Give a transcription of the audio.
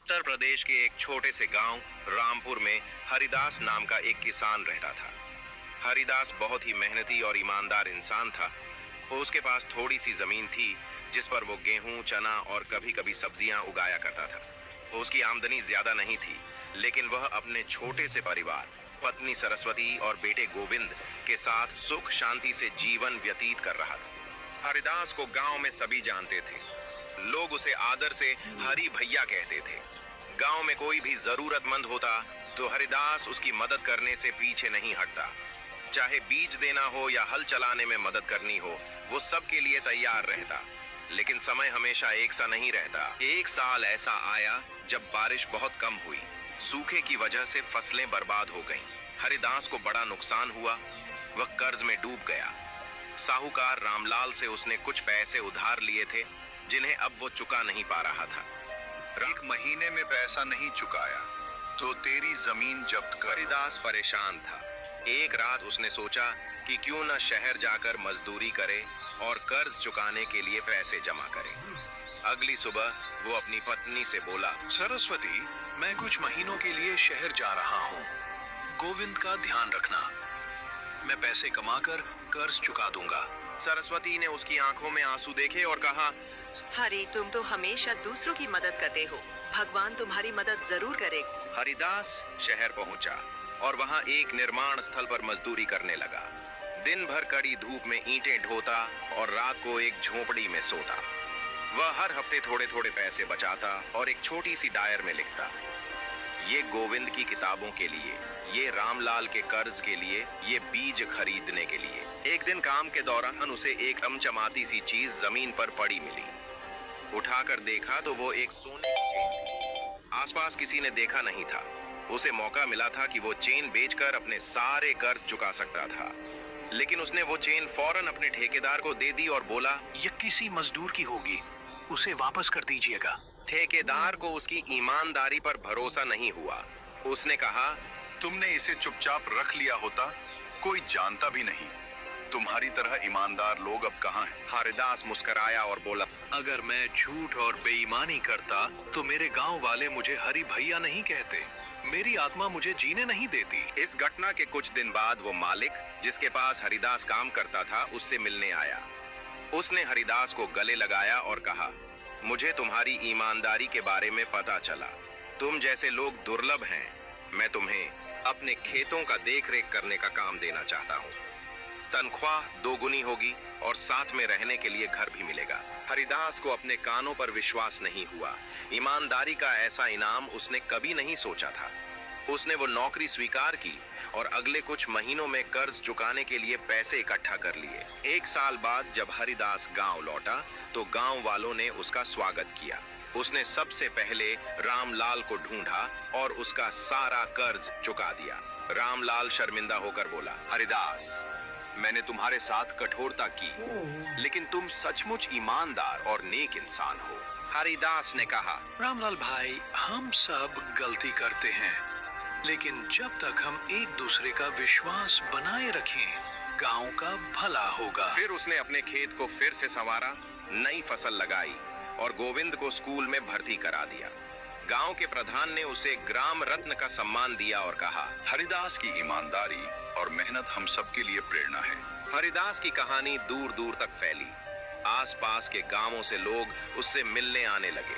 उत्तर प्रदेश के एक छोटे से गांव रामपुर में हरिदास नाम का एक किसान रहता था। हरिदास बहुत ही मेहनती और ईमानदार इंसान था। उसके पास थोड़ी सी जमीन थी जिस पर वो गेहूं, चना और कभी कभी सब्जियां उगाया करता था। उसकी आमदनी ज्यादा नहीं थी, लेकिन वह अपने छोटे से परिवार, पत्नी सरस्वती और बेटे गोविंद के साथ सुख शांति से जीवन व्यतीत कर रहा था। हरिदास को गांव में सभी जानते थे। लोग उसे आदर से हरि भैया कहते थे। गांव में कोई भी जरूरतमंद होता तो हरिदास उसकी मदद करने से पीछे नहीं हटता। चाहे बीज देना हो या हल चलाने में मदद करनी हो, वो सबके लिए तैयार रहता। लेकिन समय हमेशा एक सा नहीं रहता। एक साल ऐसा आया जब बारिश बहुत कम हुई। सूखे की वजह से फसलें बर्बाद हो गईं। हरिदास को बड़ा नुकसान हुआ। वह कर्ज में डूब गया। साहूकार रामलाल से उसने कुछ पैसे उधार लिए थे, जिन्हें अब वो चुका नहीं पा रहा था। एक महीने में पैसा नहीं चुकाया तो तेरी जमीन जब्त कर। हरिदास परेशान था। एक रात उसने सोचा कि क्यों न शहर जाकर मजदूरी करे और कर्ज चुकाने के लिए पैसे जमा करे। अगली सुबह वो अपनी पत्नी से बोला, सरस्वती, मैं कुछ महीनों के लिए शहर जा रहा हूँ। गोविंद का ध्यान रखना। मैं पैसे कमाकर कर्ज चुका दूंगा। सरस्वती ने उसकी आंखों में आंसू देखे और कहा, हरि, तुम तो हमेशा दूसरों की मदद करते हो। भगवान तुम्हारी मदद जरूर करेगा। हरिदास शहर पहुंचा और वहां एक निर्माण स्थल पर मजदूरी करने लगा। दिन भर कड़ी धूप में ईंटें ढोता और रात को एक झोपड़ी में सोता। वह हर हफ्ते थोड़े थोड़े पैसे बचाता और एक छोटी सी डायर में लिखता, ये गोविंद की किताबों के लिए, ये रामलाल के कर्ज के लिए, ये बीज खरीदने के लिए। एक दिन काम के दौरान उसे एक चमचमाती सी चीज जमीन पर पड़ी मिली। उठाकर देखा तो वो एक सोने की चेन थी। आसपास किसी ने देखा नहीं था। उसे मौका मिला था कि वो चेन बेचकर अपने सारे कर्ज चुका सकता था। लेकिन उसने वो चेन फौरन अपने ठेकेदार को दे दी और बोला, ये किसी मजदूर की होगी, उसे वापस कर दीजिएगा। ठेकेदार को उसकी ईमानदारी पर भरोसा नहीं हुआ। उसने कहा, तुमने इसे चुपचाप रख लिया होता, कोई जानता भी नहीं। तुम्हारी तरह ईमानदार लोग अब कहाँ हैं? हरिदास मुस्कुराया और बोला, अगर मैं झूठ और बेईमानी करता तो मेरे गांव वाले मुझे हरि भैया नहीं कहते। मेरी आत्मा मुझे जीने नहीं देती। इस घटना के कुछ दिन बाद वो मालिक, जिसके पास हरिदास काम करता था, उससे मिलने आया। उसने हरिदास को गले लगाया और कहा, मुझे तुम्हारी ईमानदारी के बारे में पता चला। तुम जैसे लोग दुर्लभ हैं। मैं तुम्हें अपने खेतों का देखरेख करने का काम देना चाहता हूँ। तनख्वाह दोगुनी होगी और साथ में रहने के लिए घर भी मिलेगा। हरिदास को अपने कानों पर विश्वास नहीं हुआ। ईमानदारी का ऐसा इनाम उसने कभी नहीं सोचा था। उसने वो नौकरी स्वीकार की और अगले कुछ महीनों में कर्ज चुकाने के लिए पैसे इकट्ठा कर लिए। एक साल बाद जब हरिदास गांव लौटा तो गांव वालों ने उसका स्वागत किया। उसने सबसे पहले रामलाल को ढूंढा और उसका सारा कर्ज चुका दिया। रामलाल शर्मिंदा होकर बोला, हरिदास, मैंने तुम्हारे साथ कठोरता की, लेकिन तुम सचमुच ईमानदार और नेक इंसान हो। हरिदास ने कहा, रामलाल भाई, हम सब गलती करते हैं, लेकिन जब तक हम एक दूसरे का विश्वास बनाए रखें, गांव का भला होगा। फिर उसने अपने खेत को फिर से संवारा, नई फसल लगाई और गोविंद को स्कूल में भर्ती करा दिया। गांव के प्रधान ने उसे ग्राम रत्न का सम्मान दिया और कहा, हरिदास की ईमानदारी और मेहनत हम सबके लिए प्रेरणा है। हरिदास की कहानी दूर दूर तक फैली। आसपास के गांवों से लोग उससे मिलने आने लगे।